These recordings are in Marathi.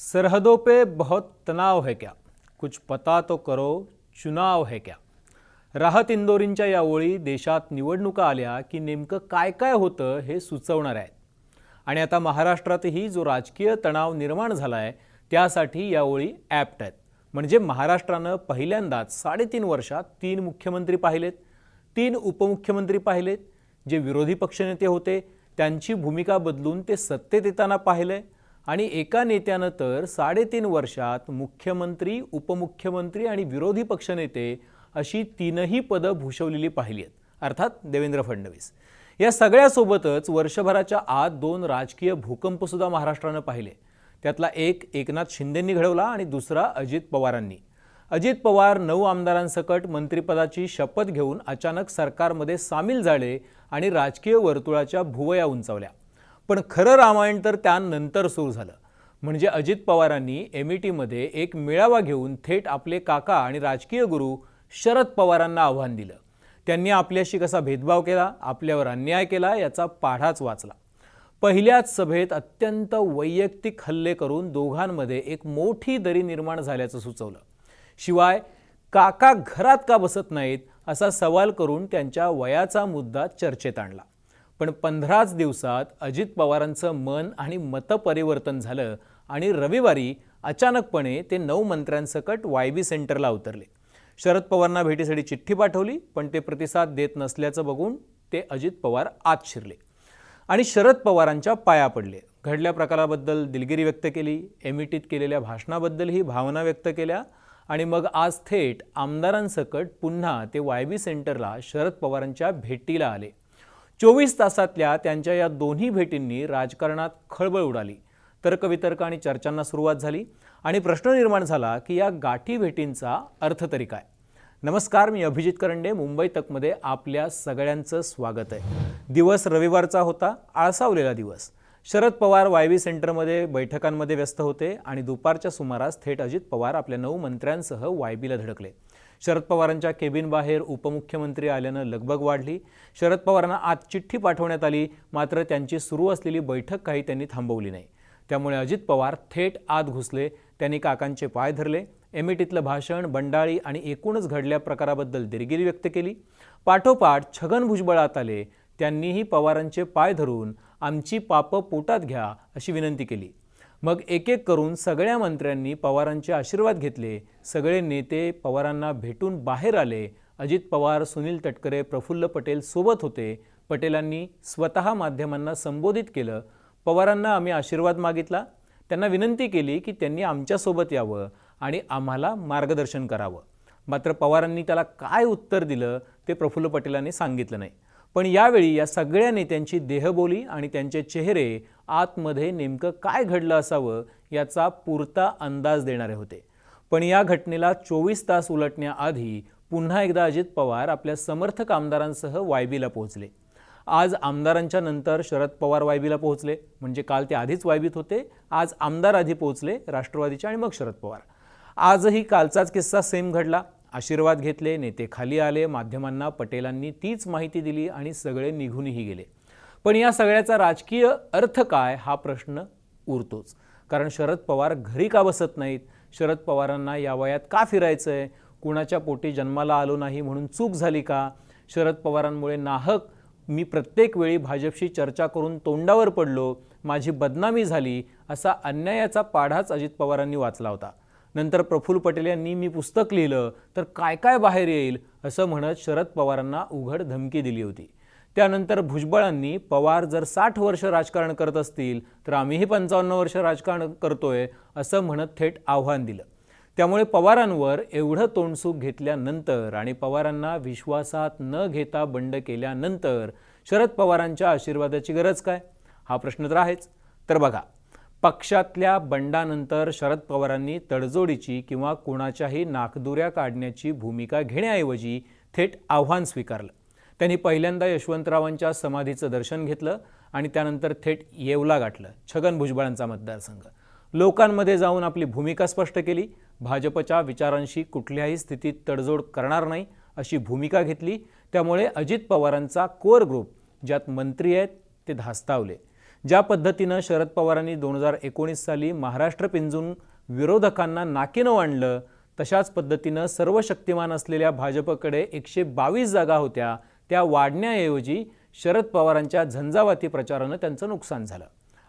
सरहदों पे बहुत तणाव है क्या, कुछ पता तो करो, चुनाव है क्या. राहत इंदोरींच्या या ओळी देशात निवडणुका आल्या की नेमकं काय काय होतं हे सुचवणार आहेत. आणि आता महाराष्ट्रातही जो राजकीय तणाव निर्माण झालाय त्यासाठी या ओळी ॲप्ट आहेत. म्हणजे महाराष्ट्रानं पहिल्यांदाच 3.5 वर्षात 3 मुख्यमंत्री पाहिलेत, 3 उपमुख्यमंत्री पाहिलेत. जे विरोधी पक्षनेते होते त्यांची भूमिका बदलून ते सत्तेत येताना पाहिलंय. आणि एका नेत्यानं तर 3.5 वर्षात मुख्यमंत्री, उपमुख्यमंत्री आणि विरोधी पक्षनेते अशी 3ही पदं भूषवलेली पाहिली आहेत, अर्थात देवेंद्र फडणवीस. या सगळ्यासोबतच वर्षभराच्या आत 2 राजकीय भूकंप सुद्धा महाराष्ट्रानं पाहिले. त्यातला एक एकनाथ शिंदेंनी घडवला आणि दुसरा अजित पवारांनी. अजित पवार 9 आमदारांसकट मंत्रिपदाची शपथ घेऊन अचानक सरकारमध्ये सामील झाले आणि राजकीय वर्तुळाच्या भुवया उंचावल्या. पण खरं रामायण तर त्यानंतर सुरू झालं. म्हणजे अजित पवारांनी एमईटीमध्ये एक मेळावा घेऊन थेट आपले काका आणि राजकीय गुरु शरद पवारांना आव्हान दिलं. त्यांनी आपल्याशी कसा भेदभाव केला, आपल्यावर अन्याय केला याचा पाढाच वाचला. पहिल्याच सभेत अत्यंत वैयक्तिक हल्ले करून दोघांमध्ये एक मोठी दरी निर्माण झाल्याचं सुचवलं. शिवाय काका घरात का बसत नाहीत असा सवाल करून त्यांच्या वयाचा मुद्दा चर्चेत आणला. पण 15च दिवसात अजित पवारांचं मन आणि मतपरिवर्तन झालं आणि रविवारी अचानकपणे ते 9 मंत्र्यांसकट वायबी सेंटरला उतरले. शरद पवारांना भेटीसाठी चिठ्ठी पाठवली, पण ते प्रतिसाद देत नसल्याचं बघून ते अजित पवार आत शिरले आणि शरद पवारांच्या पाया पडले. घडल्या प्रकाराबद्दल दिलगिरी व्यक्त केली, एमईटीत केलेल्या भाषणाबद्दलही भावना व्यक्त केल्या आणि मग आज थेट आमदारांसकट पुन्हा ते वायबी सेंटरला शरद पवारांच्या भेटीला आले. 24 तासातल्या त्यांच्या या दोन्ही भेटींनी राजकारणात खळबळ उडाली. तर्कवितर्क आणि चर्चांना सुरुवात झाली आणि प्रश्न निर्माण झाला की या गाठी भेटींचा अर्थ तरी काय. नमस्कार, मी अभिजित करंडे, मुंबई तकमध्ये आपल्या सगळ्यांचं स्वागत आहे. दिवस रविवारचा होता, आळसावलेला दिवस. शरद पवार वायबी सेंटरमध्ये बैठकांमध्ये व्यस्त होते आणि दुपारच्या सुमारास थेट अजित पवार आपल्या 9 मंत्र्यांसह वायबीला धडकले. शरद पवारांच्या केबिन बाहेर उपमुख्यमंत्री आल्यानं लगबग वाढली. शरद पवारांना आत चिठ्ठी पाठवण्यात आली, मात्र त्यांची सुरू असलेली बैठक काही त्यांनी थांबवली नाही. त्यामुळे अजित पवार थेट आत घुसले. त्यांनी काकांचे पाय धरले. एमईटीतलं भाषण, बंडाळी आणि एकूणच घडल्या प्रकाराबद्दल दिलगिरी व्यक्त केली. पाठोपाठ छगन भुजबळ आत आले. त्यांनीही पवारांचे पाय धरून आमची पापं पोटात घ्या अशी विनंती केली. मग एक एक करून सगळ्या मंत्र्यांनी पवारांचे आशीर्वाद घेतले. सगळे नेते पवारांना भेटून बाहेर आले. अजित पवार, सुनील तटकरे, प्रफुल्ल पटेल सोबत होते. पटेलांनी स्वतः माध्यमांना संबोधित केलं. पवारांना आम्ही आशीर्वाद मागितला. त्यांना विनंती केली की त्यांनी आमच्यासोबत यावं आणि आम्हाला मार्गदर्शन करावं. मात्र पवारांनी त्याला काय उत्तर दिलं ते प्रफुल्ल पटेलांनी सांगितलं नाही. पण यावेळी या सगळ्या नेत्यांची देहबोली आणि त्यांचे चेहरे आतमध्ये नेमकं काय घडलं असावं याचा पुरता अंदाज देणारे होते. पण या घटनेला 24 तास उलटण्याआधी पुन्हा एकदा अजित पवार आपल्या समर्थक आमदारांसह वायबीला पोहोचले. आज आमदारांच्या नंतर शरद पवार वायबीला पोहोचले. म्हणजे काल ते आधीच वायबीत होते, आज आमदार आधी पोहोचले राष्ट्रवादीचे आणि मग शरद पवार. आजही कालचाच किस्सा सेम घडला. आशीर्वाद घेतले, नेते खाली आले, माध्यमांना पटेलांनी तीच माहिती दिली आणि सगळे निघूनही गेले. पण या सगळ्याचा राजकीय अर्थ काय हा प्रश्न उरतोच. कारण शरद पवार घरी का बसत नाहीत, शरद पवारांना या वयात का फिरायचंय, कुणाच्या पोटी जन्माला आलो नाही म्हणून चूक झाली का, शरद पवारांमुळे नाहक मी प्रत्येक वेळी भाजपशी चर्चा करून तोंडावर पडलो, माझी बदनामी झाली, असा अन्यायाचा पाढाच अजित पवारांनी वाचला होता. नंतर प्रफुल्ल पटेल यांनी मी पुस्तक लिहिलं तर काय काय बाहेर येईल असं म्हणत शरद पवारांना उघड धमकी दिली होती. त्यानंतर भुजबळांनी पवार जर 60 वर्ष राजकारण करत असतील तर आम्हीही 55 वर्ष राजकारण करतोय असं म्हणत थेट आव्हान दिलं. त्यामुळे पवारांवर एवढं तोंडसूक घेतल्यानंतर आणि पवारांना विश्वासात न घेता बंड केल्यानंतर शरद पवारांच्या आशीर्वादाची गरज काय हा प्रश्न तर आहेच. तर बघा, पक्षातल्या बंडानंतर शरद पवारांनी तडजोडीची किंवा कोणाच्याही नाकदुऱ्या काढण्याची भूमिका घेण्याऐवजी थेट आव्हान स्वीकारलं. त्यांनी पहिल्यांदा यशवंतरावांच्या समाधीचं दर्शन घेतलं आणि त्यानंतर थेट येवला गाठलं, छगन भुजबळांचा मतदारसंघ. लोकांमध्ये जाऊन आपली भूमिका स्पष्ट केली. भाजपच्या विचारांशी कुठल्याही स्थितीत तडजोड करणार नाही अशी भूमिका घेतली. त्यामुळे अजित पवारांचा कोर ग्रुप ज्यात मंत्री आहेत ते धास्तावले. ज्या पद्धतीनं शरद पवारांनी 2019 साली महाराष्ट्र पिंजून विरोधकांना नाकीनं आणलं, तशाच पद्धतीनं सर्व शक्तिमान असलेल्या भाजपकडे 122 जागा होत्या, त्या वाढण्याऐवजी शरद पवारांच्या झंझावाती प्रचारानं त्यांचं नुकसान झालं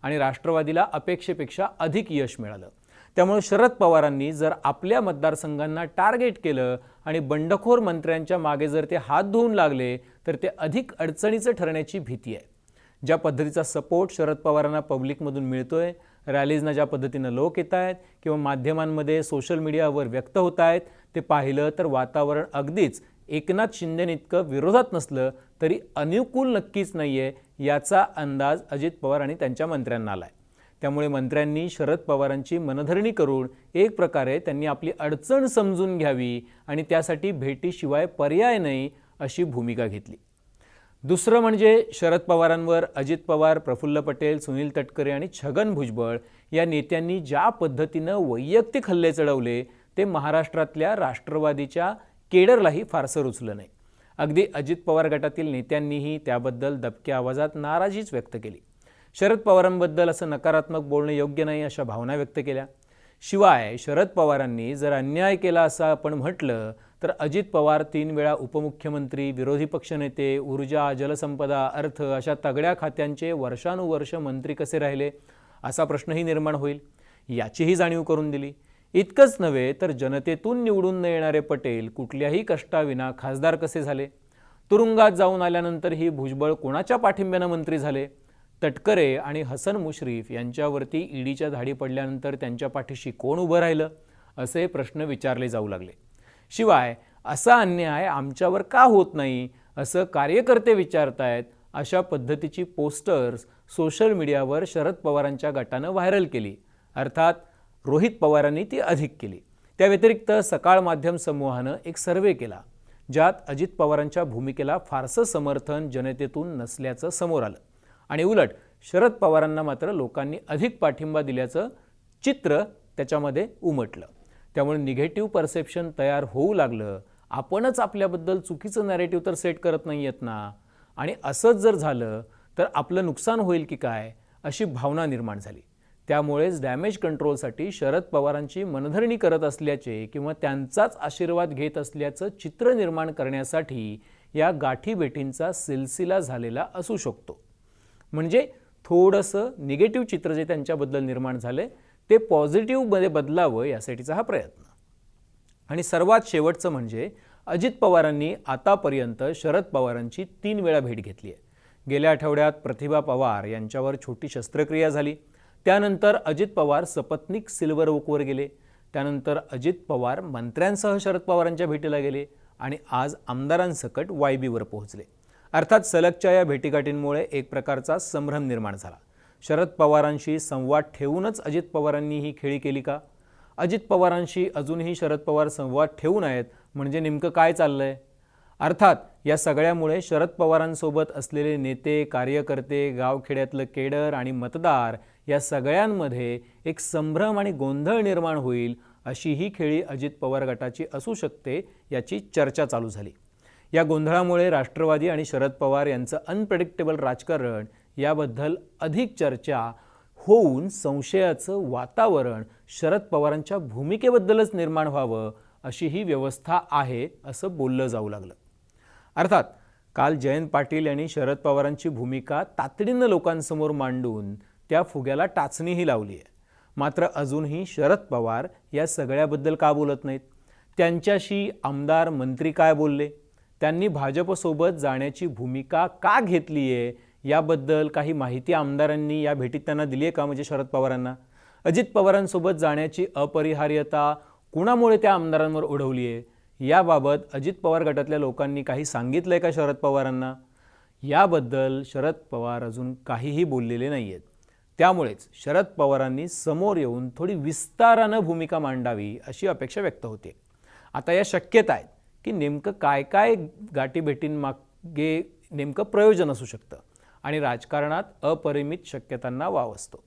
आणि राष्ट्रवादीला अपेक्षेपेक्षा अधिक यश मिळालं. त्यामुळे शरद पवारांनी जर आपल्या मतदारसंघांना टार्गेट केलं आणि बंडखोर मंत्र्यांच्या मागे जर ते हात धुवून लागले तर ते अधिक अडचणीचं ठरण्याची भीती आहे. ज्या पद्धतीचा सपोर्ट शरद पवारांना पब्लिकमधून मिळतोय, रॅलीजना ज्या पद्धतीनं लोक येत आहेत किंवा माध्यमांमध्ये सोशल मीडियावर व्यक्त होत आहेत, ते पाहिलं तर वातावरण अगदीच एकनाथ शिंदेइतकं विरोधात नसलं तरी अनुकूल नक्कीच नाही आहे, याचा अंदाज अजित पवार आणि त्यांच्या मंत्र्यांना आला आहे. त्यामुळे मंत्र्यांनी शरद पवारांची मनधरणी करून एक प्रकारे त्यांनी आपली अडचण समजून घ्यावी आणि त्यासाठी भेटीशिवाय पर्याय नाही अशी भूमिका घेतली. दुसरं म्हणजे शरद पवारांवर अजित पवार, प्रफुल्ल पटेल, सुनील तटकरे आणि छगन भुजबळ या नेत्यांनी ज्या पद्धतीनं वैयक्तिक हल्ले चढवले ते महाराष्ट्रातल्या राष्ट्रवादीच्या केडरलाही फारसं रुचलं नाही. अगदी अजित पवार गटातील नेत्यांनीही त्याबद्दल दबक्या आवाजात नाराजीच व्यक्त केली. शरद पवारांबद्दल असं नकारात्मक बोलणं योग्य नाही अशा भावना व्यक्त केल्या. शिवाय शरद पवारांनी जर अन्याय केला असं आपण म्हटलं तर अजित पवार 3 वेळा उपमुख्यमंत्री, विरोधी पक्षनेते, ऊर्जा, जलसंपदा, अर्थ अशा तगड्या खात्यांचे वर्षानुवर्ष मंत्री कसे राहिले असा प्रश्नही निर्माण होईल, याचीही जाणीव करून दिली. इतकंच नव्हे तर जनतेतून निवडून न येणारे पटेल कुठल्याही कष्टाविना खासदार कसे झाले, तुरुंगात जाऊन आल्यानंतरही भुजबळ कोणाच्या पाठिंब्यानं मंत्री झाले, तटकरे आणि हसन मुश्रीफ यांच्यावरती ईडीच्या धाडी पडल्यानंतर त्यांच्या पाठीशी कोण उभं राहिलं, असे प्रश्न विचारले जाऊ लागले. शिवाय असा अन्याय आमच्यावर का होत नाही असं कार्यकर्ते विचारतायत अशा पद्धतीची पोस्टर्स सोशल मीडियावर शरद पवारांच्या गटानं व्हायरल केली. अर्थात रोहित पवारांनी ती अधिक केली. त्या व्यतिरिक्त सकाळ माध्यम समूहानं एक सर्वे केला ज्यात अजित पवारांच्या भूमिकेला फारसं समर्थन जनतेतून नसल्याचं समोर आलं आणि उलट शरद पवारांना मात्र लोकांनी अधिक पाठिंबा दिल्याचं चित्र त्याच्यामध्ये उमटलं. त्यामुळे निगेटिव्ह परसेप्शन तयार होऊ लागलं. आपणच आपल्याबद्दल चुकीचं नॅरेटिव्ह तर सेट करत नाही आहेत ना, आणि असंच जर झालं तर आपलं नुकसान होईल की काय अशी भावना निर्माण झाली. त्यामुळेच डॅमेज कंट्रोलसाठी शरद पवारांची मनधरणी करत असल्याचे किंवा त्यांचाच आशीर्वाद घेत असल्याचं चित्र निर्माण करण्यासाठी या गाठीभेटींचा सिलसिला झालेला असू शकतो. म्हणजे थोडंसं निगेटिव्ह चित्र जे त्यांच्याबद्दल निर्माण झाले ते पॉझिटिव्हमध्ये बदलावं यासाठीचा हा प्रयत्न. आणि सर्वात शेवटचं म्हणजे अजित पवारांनी आतापर्यंत शरद पवारांची 3 वेळा भेट घेतली आहे. गेल्या आठवड्यात प्रतिभा पवार यांच्यावर छोटी शस्त्रक्रिया झाली. त्यानंतर अजित पवार सपत्नीक सिल्वर ओकवर गेले. त्यानंतर अजित पवार मंत्र्यांसह शरद पवारांच्या भेटीला गेले आणि आज आमदारांसकट वायबीवर पोहोचले. अर्थात सलगच्या या भेटीगाठींमुळे एक प्रकारचा संभ्रम निर्माण झाला. शरद पवारांशी संवाद ठेवूनच अजित पवारांनी ही खेळी केली का? अजित पवारांशी अजूनही शरद पवार संवाद ठेवून आहेत म्हणजे नेमकं काय चाललंय? अर्थात या सगळ्यामुळे शरद पवारांसोबत असलेले नेते, कार्यकर्ते, गावखेड्यातलं केडर आणि मतदार या सगळ्यांमध्ये एक संभ्रम आणि गोंधळ निर्माण होईल अशी ही खेळी अजित पवार गटाची असू शकते याची चर्चा चालू झाली. या गोंधळामुळे राष्ट्रवादी आणि शरद पवार यांचं अनप्रेडिक्टेबल राजकारण याबद्दल अधिक चर्चा होऊन संशयाचं वातावरण शरद पवारांच्या भूमिकेबद्दलच निर्माण व्हावं अशी ही व्यवस्था आहे असं बोललं जाऊ लागलं. अर्थात काल जयंत पाटील यांनी शरद पवारांची भूमिका तातडीनं लोकांसमोर मांडून त्या फुग्याला टाचणीही लावली आहे. मात्र अजूनही शरद पवार या सगळ्याबद्दल का बोलत नाहीत? त्यांच्याशी आमदार, मंत्री काय बोलले? त्यांनी भाजपसोबत जाण्याची भूमिका का घेतली आहे याबद्दल काही माहिती आमदारांनी या भेटीत त्यांना दिली आहे का? म्हणजे शरद पवारांना अजित पवारांसोबत जाण्याची अपरिहार्यता कुणामुळे त्या आमदारांवर ओढवली आहे याबाबत अजित पवार गटातल्या लोकांनी काही सांगितलंय का शरद पवारांना? याबद्दल शरद पवार अजून काहीही बोललेले नाही आहेत. त्यामुळेच शरद पवारांनी समोर येऊन थोडी विस्तारानं भूमिका मांडावी अशी अपेक्षा व्यक्त होते. आता या शक्यता आहेत की नेमकं काय काय गाठीभेटींमागे नेमकं प्रयोजन असू शकतं आणि राजकारणात अपरिमित शक्यतांना वाव असतो.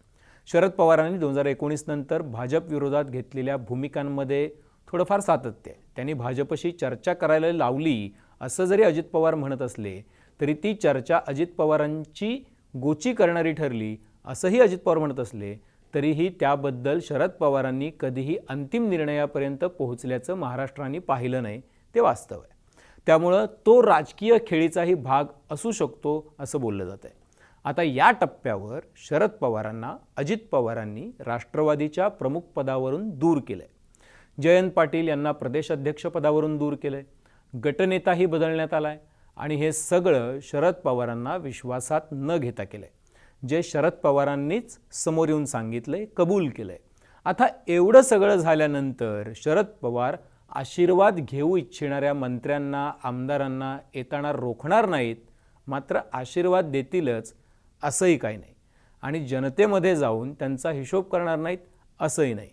शरद पवारांनी 2019 नंतर भाजप विरोधात घेतलेल्या भूमिकांमध्ये थोडंफार सातत्य आहे. त्यांनी भाजपशी चर्चा करायला लावली असं जरी अजित पवार म्हणत असले तरी ती चर्चा अजित पवारांची गोची करणारी ठरली असंही अजित पवार म्हणत असले तरीही त्याबद्दल शरद पवारांनी कधीही अंतिम निर्णयापर्यंत पोहोचल्याचं महाराष्ट्राने पाहिलं नाही, ते वास्तव आहे. त्यामुळं तो राजकीय खेळीचाही भाग असू शकतो असं बोललं जात आहे. आता या टप्प्यावर शरद पवारांना अजित पवारांनी राष्ट्रवादीच्या प्रमुख पदावरून दूर केलंय. जयंत पाटील यांना प्रदेशाध्यक्ष पदावरून दूर केलंय, गटनेताही बदलण्यात आलाय आणि हे सगळं शरद पवारांना विश्वासात न घेता केलंय, जे शरद पवारांनीच समोर येऊन सांगितलंय, कबूल केलंय. आता एवढं सगळं झाल्यानंतर शरद पवार आशीर्वाद घेऊ इच्छिणाऱ्या मंत्र्यांना, आमदारांना येताना रोखणार नाहीत, मात्र आशीर्वाद देतीलच असंही काही नाही आणि जनतेमध्ये जाऊन त्यांचा हिशोब करणार नाहीत असंही नाही.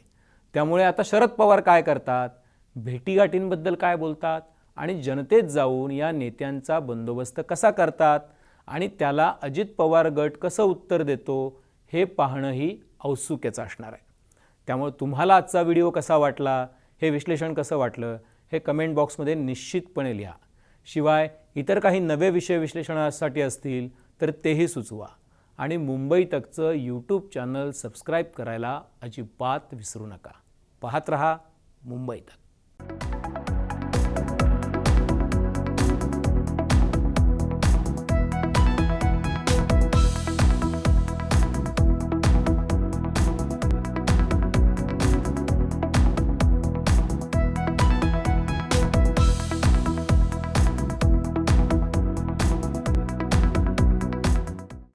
त्यामुळे आता शरद पवार काय करतात, भेटीगाठींबद्दल काय बोलतात आणि जनतेत जाऊन या नेत्यांचा बंदोबस्त कसा करतात आणि त्याला अजित पवार गट कसं उत्तर देतो हे पाहणंही औत्सुक्याचं असणार आहे. त्यामुळे तुम्हाला आजचा व्हिडिओ कसा वाटला, हे विश्लेषण कसं वाटलं, हे कमेंट बॉक्समध्ये निश्चितपणे लिहा. शिवाय इतर काही नवे विषय विश्लेषणासाठी असतील तर तेही सुचवा आणि मुंबई तकचं यूट्यूब चॅनल सबस्क्राईब करायला अजिबात विसरू नका. पाहत रहा मुंबई तक.